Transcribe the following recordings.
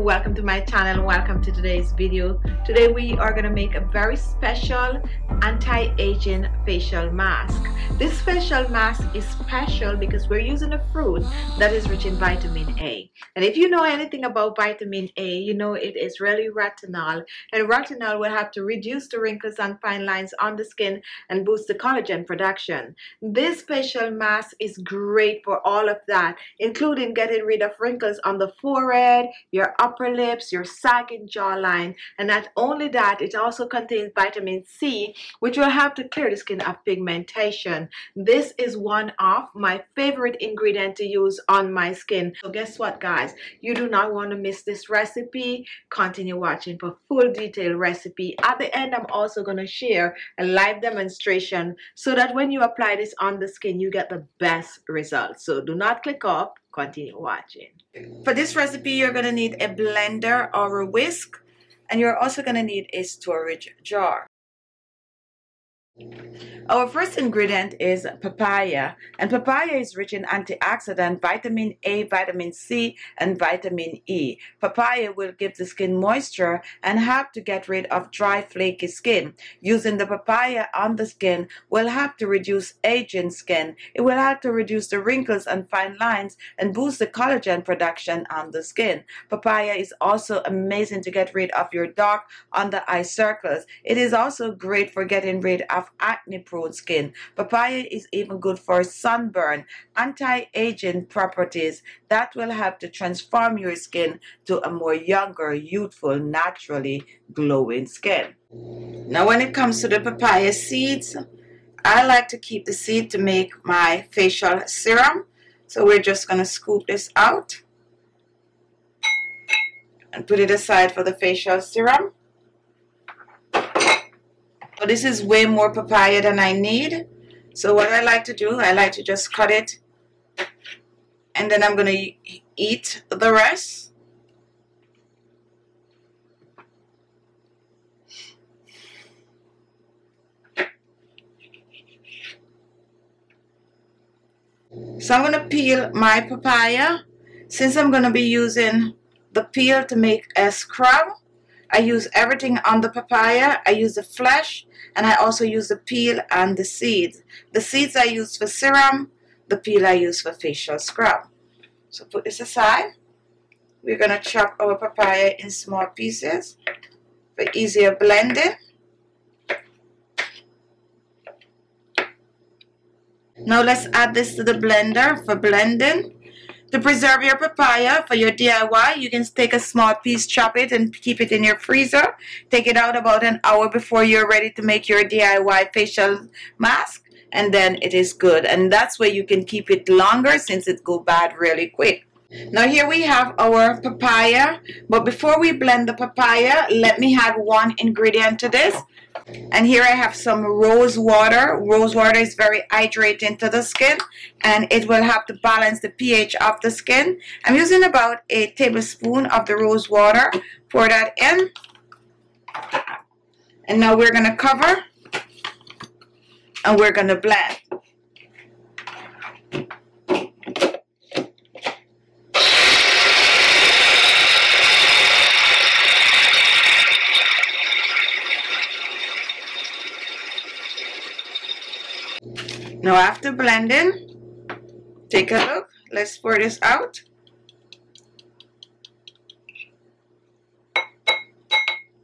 welcome to my channel and welcome to today's video. Today we are going to make a very special anti-aging facial mask. This facial mask is special because we're using a fruit that is rich in vitamin A. And if you know anything about vitamin A, you know it is really retinol, and retinol will have to reduce the wrinkles and fine lines on the skin and boost the collagen production. This facial mask is great for all of that, including getting rid of wrinkles on the forehead, your upper lips, your sagging jawline. And not only that, it also contains vitamin C, which will help to clear the skin of pigmentation. This is one of my favorite ingredients to use on my skin. So guess what, guys? You do not want to miss this recipe. Continue watching for full detailed recipe. At the end, I'm also going to share a live demonstration so that when you apply this on the skin, you get the best results. So do not click off. Continue watching. For this recipe, you're going to need a blender or a whisk, and you're also going to need a storage jar. Our first ingredient is papaya, and papaya is rich in antioxidant, vitamin A, vitamin C, and vitamin E. Papaya will give the skin moisture and help to get rid of dry, flaky skin. Using the papaya on the skin will help to reduce aging skin. It will help to reduce the wrinkles and fine lines and boost the collagen production on the skin. Papaya is also amazing to get rid of your dark under eye circles. It is also great for getting rid of acne-prone skin. Papaya is even good for sunburn, anti-aging properties that will help to transform your skin to a more younger, youthful, naturally glowing skin. Now when it comes to the papaya seeds, I like to keep the seed to make my facial serum. So we're just going to scoop this out and put it aside for the facial serum. So this is way more papaya than I need. So what I like to do, I like to just cut it, and then I'm going to eat the rest. So I'm going to peel my papaya. Since I'm going to be using the peel to make a scrub, I use everything on the papaya. I use the flesh, and I also use the peel and the seeds. The seeds I use for serum, the peel I use for facial scrub. So put this aside. We're going to chop our papaya in small pieces for easier blending. Now let's add this to the blender for blending. To preserve your papaya for your DIY, you can take a small piece, chop it, and keep it in your freezer. Take it out about an hour before you're ready to make your DIY facial mask, and then it is good. And that's where you can keep it longer since it goes bad really quick. Now here we have our papaya, but before we blend the papaya, let me add one ingredient to this. And here I have some rose water. Rose water is very hydrating to the skin, and it will help to balance the pH of the skin. I'm using about a tablespoon of the rose water. Pour that in. And now we're going to cover, and we're going to blend. Now after blending, take a look. Let's pour this out.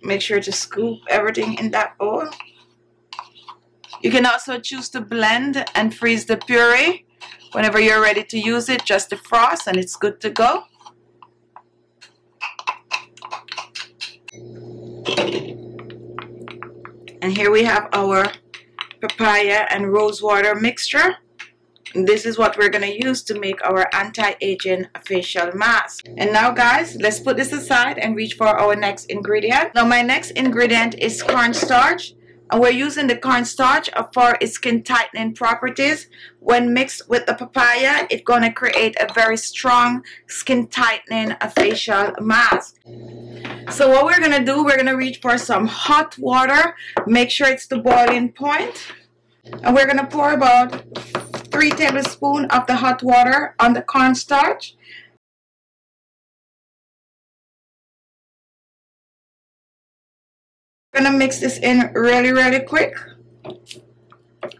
Make sure to scoop everything in that bowl. You can also choose to blend and freeze the puree. Whenever you're ready to use it, just defrost and it's good to go. And here we have our papaya and rose water mixture. And this is what we're going to use to make our anti-aging facial mask. And now guys, let's put this aside and reach for our next ingredient. Now my next ingredient is cornstarch, and we're using the cornstarch for its skin tightening properties. When mixed with the papaya, it's going to create a very strong skin tightening facial mask. So what we're going to do, we're going to reach for some hot water. Make sure it's the boiling point. And we're going to pour about 3 tablespoons of the hot water on the cornstarch. Gonna mix this in really quick.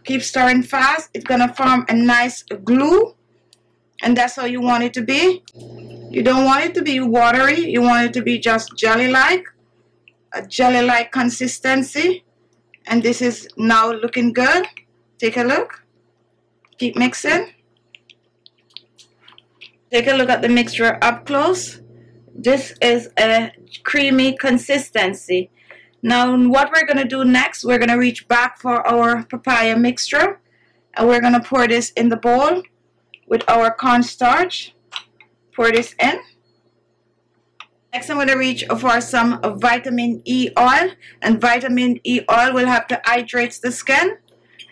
Keep stirring fast. It's gonna form a nice glue, and that's how you want it to be. You don't want it to be watery. You want it to be just jelly-like, a jelly-like consistency. And this is now looking good. Take a look. Keep mixing. Take a look at the mixture up close. This is a creamy consistency. Now what we're going to do next, we're going to reach back for our papaya mixture, and we're going to pour this in the bowl with our cornstarch. Pour this in. Next I'm going to reach for some vitamin E oil, and vitamin E oil will have to hydrate the skin.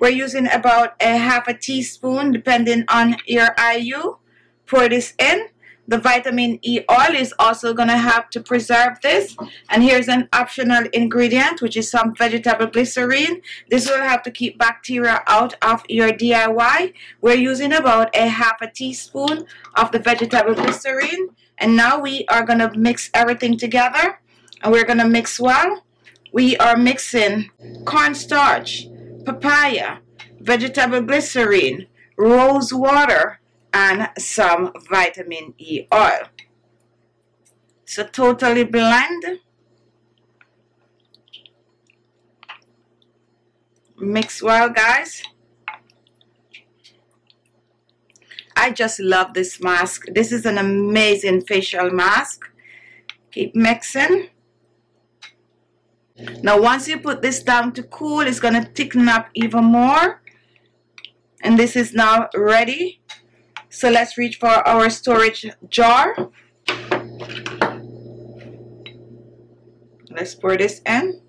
We're using about a half a teaspoon depending on your IU. Pour this in. The vitamin E oil is also going to have to preserve this. And here's an optional ingredient, which is some vegetable glycerine. This will have to keep bacteria out of your DIY. We're using about a half a teaspoon of the vegetable glycerine. And now we are going to mix everything together. And we're going to mix well. We are mixing cornstarch, papaya, vegetable glycerine, rose water, and some vitamin E oil. So totally blend. Mix well, guys. I just love this mask. This is an amazing facial mask. Keep mixing. Now once you put this down to cool, it's going to thicken up even more. And this is now ready. So let's reach for our storage jar. Let's pour this in.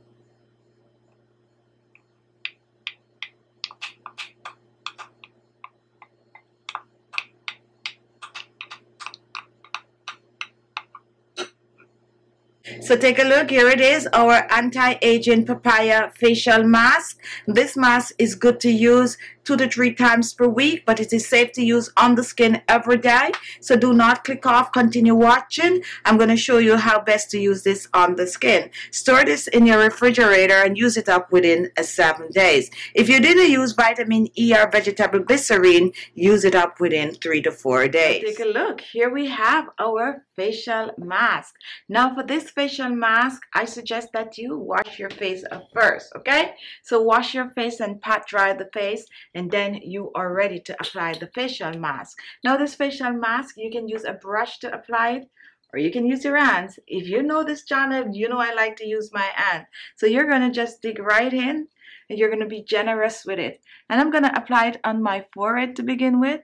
So take a look, here it is, our anti-aging papaya facial mask. This mask is good to use 2 to 3 times per week, but it is safe to use on the skin every day. So do not click off, continue watching. I'm going to show you how best to use this on the skin. Store this in your refrigerator and use it up within 7 days. If you didn't use vitamin E or vegetable glycerine, use it up within 3 to 4 days. Take a look, here we have our facial mask. Now for this facial mask, I suggest that you wash your face first, okay? So wash your face and pat dry the face, and then you are ready to apply the facial mask. Now this facial mask, you can use a brush to apply it, or you can use your hands. If you know this channel, you know I like to use my hand. So you're going to just dig right in, and you're going to be generous with it. And I'm going to apply it on my forehead to begin with.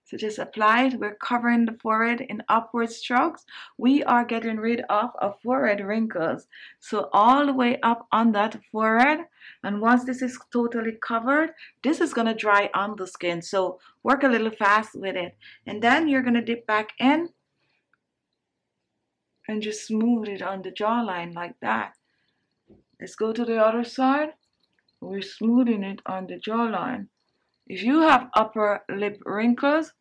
So just apply it. We're covering the forehead in upward strokes. We are getting rid of forehead wrinkles. So all the way up on that forehead. And once this is totally covered, this is going to dry on the skin. So work a little fast with it. And then you're going to dip back in and just smooth it on the jawline like that. Let's go to the other side. We're smoothing it on the jawline. If you have upper lip wrinkles,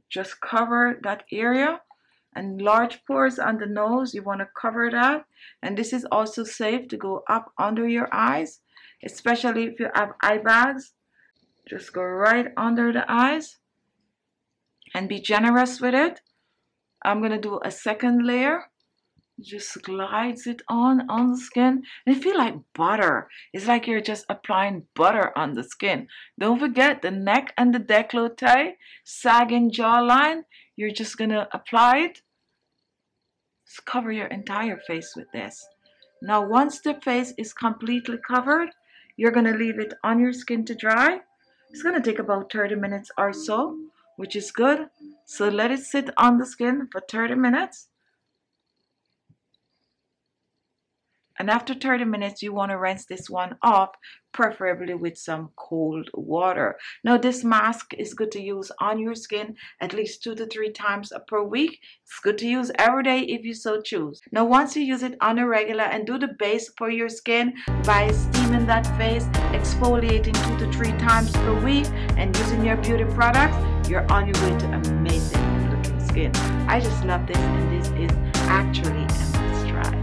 just cover that area. And large pores on the nose, you want to cover that. And this is also safe to go up under your eyes, especially if you have eye bags. Just go right under the eyes and be generous with it. I'm going to do a second layer. Just glides it on the skin, and it feels like butter. It's like you're just applying butter on the skin. Don't forget the neck and the décolleté, sagging jawline. You're just gonna apply it. Just cover your entire face with this. Now once the face is completely covered, you're gonna leave it on your skin to dry. It's gonna take about 30 minutes or so, which is good. So let it sit on the skin for 30 minutes. And after 30 minutes, you want to rinse this one off, preferably with some cold water. Now, this mask is good to use on your skin at least 2 to 3 times per week. It's good to use every day if you so choose. Now, once you use it on a regular and do the base for your skin by steaming that face, exfoliating 2 to 3 times per week, and using your beauty products, you're on your way to amazing looking skin. I just love this, and this is actually a must try.